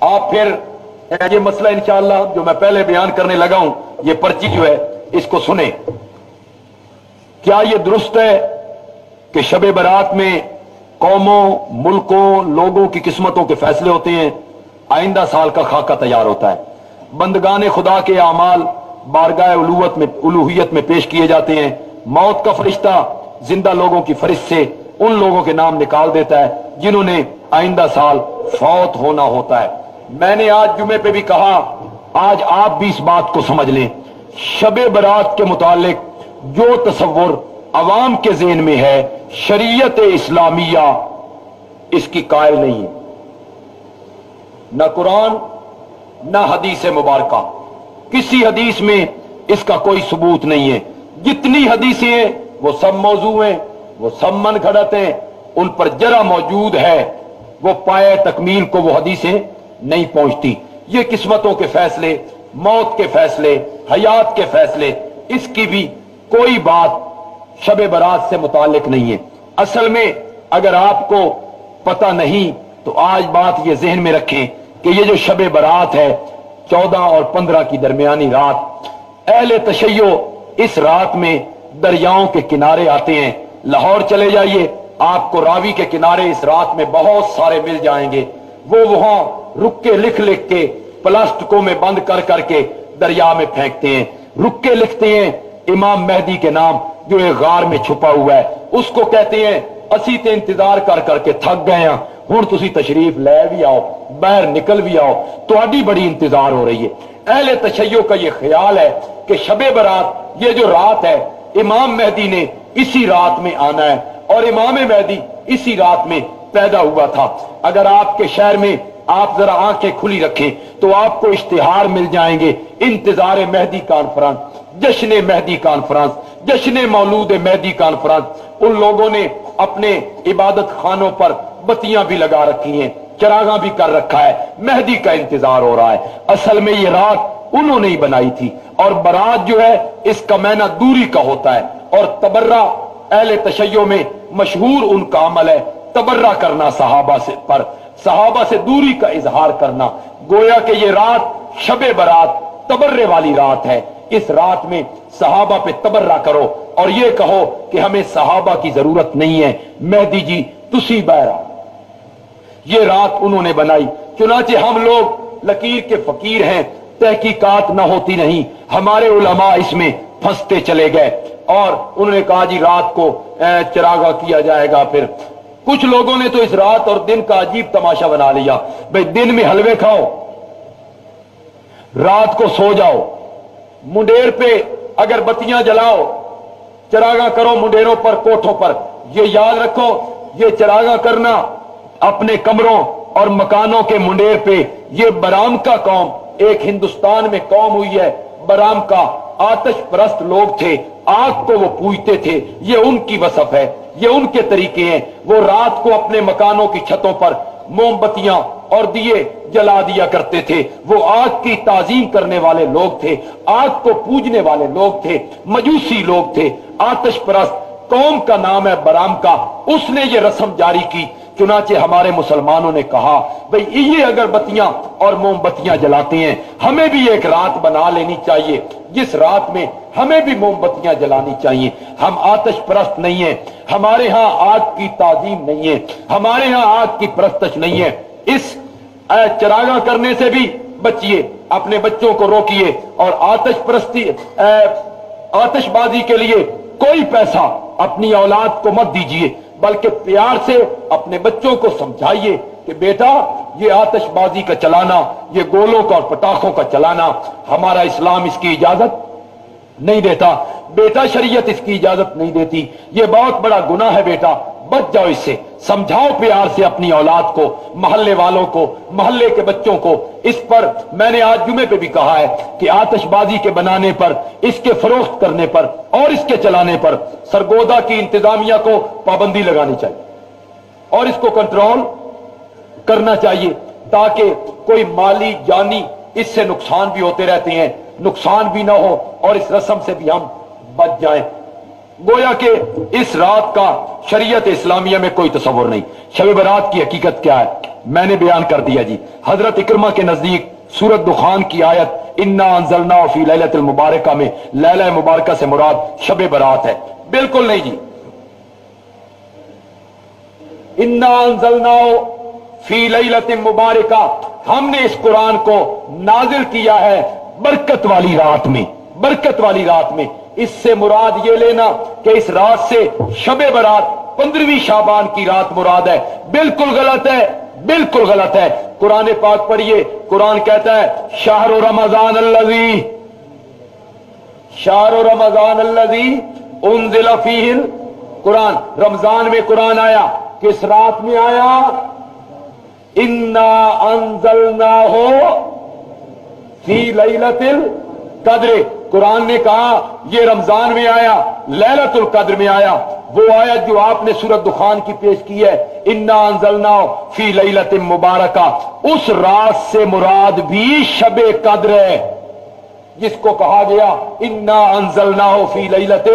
आप फिर ये मसला इंशाअल्लाह जो मैं पहले बयान करने लगा हूं, ये पर्ची जो है इसको सुने। क्या ये दुरुस्त है कि शब बारात में कौमों, मुल्कों, लोगों की किस्मतों के फैसले होते हैं, आइंदा साल का खाका तैयार होता है, बंदगाने खुदा के अमाल बारगाह उलूहियत में पेश किए जाते हैं, मौत का फरिश्ता जिंदा लोगों की फरिश्त से उन लोगों के नाम निकाल देता है जिन्होंने आइंदा साल फौत होना होता है। मैंने आज जुमे पे भी कहा, आज आप भी इस बात को समझ लें, शबे बरात के मुतालिक जो तसव्वुर अवाम के ज़हन में है, शरीयत इस्लामिया इसकी कायल नहीं है, न कुरान न हदीस मुबारका, किसी हदीस में इसका कोई सबूत नहीं है। जितनी हदीसें हैं वो सब मौजू हैं, वो सब मन घड़त हैं, उन पर जरा मौजूद है, वो पाए तकमील को वो हदीसें नहीं पहुंचती। ये किस्मतों के फैसले, मौत के फैसले, हयात के फैसले, इसकी भी कोई बात शब बारात से मुतालिक नहीं है। असल में अगर आपको पता नहीं तो आज बात ये जहन में रखें कि ये जो शब बारात है 14 और 15 की दरमियानी रात, अहले तशय्यो इस रात में दरियाओं के किनारे आते हैं। लाहौर चले जाइए, आपको रावी के किनारे इस रात में बहुत सारे मिल जाएंगे। वो वहां रुक के लिख लिख के प्लास्टिकों में बंद कर करके दरिया में फेंकते हैं, रुक के लिखते हैं इमाम मेहदी के नाम जो एक गार में छुपा हुआ है, उसको कहते हैं असी ते इंतजार कर करके थक गए हैं, हुण तुसी तशरीफ ले भी आओ, बाहर निकल भी आओ, तुहाडी बड़ी इंतजार हो रही है। अहले तशय्यो का ये ख्याल है कि शबे बारात, ये जो रात है, इमाम मेहदी ने इसी रात में आना है और इमाम मेहदी इसी रात में पैदा हुआ था। अगर आपके शहर में आप जरा आंखें खुली रखें तो आपको इश्तिहार मिल जाएंगे, इंतजार मेहदी कॉन्फ्रेंस, जश्न मेहदी कॉन्फ्रेंस, जश्न मौलूद मेहदी कॉन्फ्रेंस। उन लोगों ने अपने इबादत खानों पर बत्तियां भी लगा रखी हैं, चरागा भी कर रखा है, मेहदी का इंतजार हो रहा है। असल में ये रात उन्होंने ही बनाई थी। और बारात जो है इसका मैना दूरी का होता है, और तबर्रा अहले तशय्यो में मशहूर उनका अमल है तबर्रा करना, सहाबा से दूरी का इजहार करना। गोया कि ये रात शबे बारात तबर्रे वाली रात है। इस रात में सहाबा पे तबर्रा करो और ये कहो कि हमें सहाबा की जरूरत नहीं है, मेहदी जी तुसी बहरा। ये रात उन्होंने बनाई, चुनाचे हम लोग लकीर के फकीर हैं, तहकीकात न होती नहीं, हमारे उलमा इसमें फंसते चले गए और उन्होंने कहा जी रात को चरागा किया जाएगा। फिर कुछ लोगों ने तो इस रात और दिन का अजीब तमाशा बना लिया, भाई दिन में हलवे खाओ, रात को सो जाओ, मुंडेर पे अगर बत्तियां जलाओ, चरागा करो मुंडेरों पर, कोठों पर। ये याद रखो, ये चरागा करना अपने कमरों और मकानों के मुंडेर पे, ये बराम का कौम, एक हिंदुस्तान में कौम हुई है बराम का, आतिश परस्त लोग थे, आग को वो पूजते थे, ये उनकी वसफ है, ये उनके तरीके हैं। वो रात को अपने मकानों की छतों पर मोमबत्तियां और दिए जला दिया करते थे। वो आग की ताजीम करने वाले लोग थे, आग को पूजने वाले लोग थे, मजूसी लोग थे, आतिश परस्त कौम का नाम है बराम का। उसने ये रस्म जारी की। चुनाचे हमारे मुसलमानों ने कहा भाई ये अगरबत्तियां और मोमबत्तियां जलाते हैं, हमें भी एक रात बना लेनी चाहिए जिस रात में हमें भी मोमबत्तियां जलानी चाहिए। हम आतिश परस्त नहीं है, हमारे यहां आग की ताजीम नहीं है, हमारे यहां आग की परस्तश नहीं है। इस चरागा करने से भी बचिए, अपने बच्चों को रोकिए और आतिशबाजी के लिए कोई पैसा अपनी औलाद को मत दीजिए, बल्कि प्यार से अपने बच्चों को समझाइए कि बेटा ये आतिशबाजी का चलाना, ये गोलों का और पटाखों का चलाना हमारा इस्लाम इसकी इजाजत नहीं देता, बेटा शरीयत इसकी इजाजत नहीं देती, ये बहुत बड़ा गुनाह है बेटा, बच जाओ इससे। समझाओ प्यार से अपनी औलाद को, मोहल्ले वालों को, मोहल्ले के बच्चों को। इस पर मैंने आज जुमे पे भी कहा है कि आतिशबाजी के बनाने पर, इसके फरोख्त करने पर और इसके चलाने पर सरगोदा की इंतजामिया को पाबंदी लगानी चाहिए और इसको कंट्रोल करना चाहिए, ताकि कोई माली जानी इससे नुकसान भी होते रहते हैं, नुकसान भी ना हो और इस रस्म से भी हम बच जाएं। गोया कि इस रात का शरीयत इस्लामिया में कोई तस्वुर नहीं। शब बारात की हकीकत क्या है? میں نے بیان کر دیا جی. حضرت اکرمہ کے نزدیک سورت دخان کی آیت انا انزلناہ فی لیلۃ المبارکہ میں لیلہ مبارکہ سے مراد شب برات ہے. بالکل نہیں جی. انا انزلناہ فی لیلۃ مبارکہ، ہم نے اس قرآن کو نازل کیا ہے برکت والی رات میں. برکت والی رات میں، اس سے مراد یہ لینا کہ اس رات سے شب برات 15ویں شعبان کی رات مراد ہے. بالکل غلط ہے، بالکل غلط ہے. قرآن پاک پڑھیے، قرآن کہتا ہے شہر رمضان الذی، شہر رمضان الذی انزل فیہ القرآن. رمضان میں قرآن آیا، کس رات میں آیا؟ انا انزلناہ فی لیلۃ القدر. قرآن نے کہا یہ رمضان میں آیا، لیلۃ القدر میں آیا. وہ آیت جو آپ نے سورۃ دخان کی پیش کی ہے انا انزلناہ فی لیلۃ مبارکہ، اس رات سے مراد بھی شب قدر ہے، جس کو کہا گیا انا انزلناہ فی لیلۃ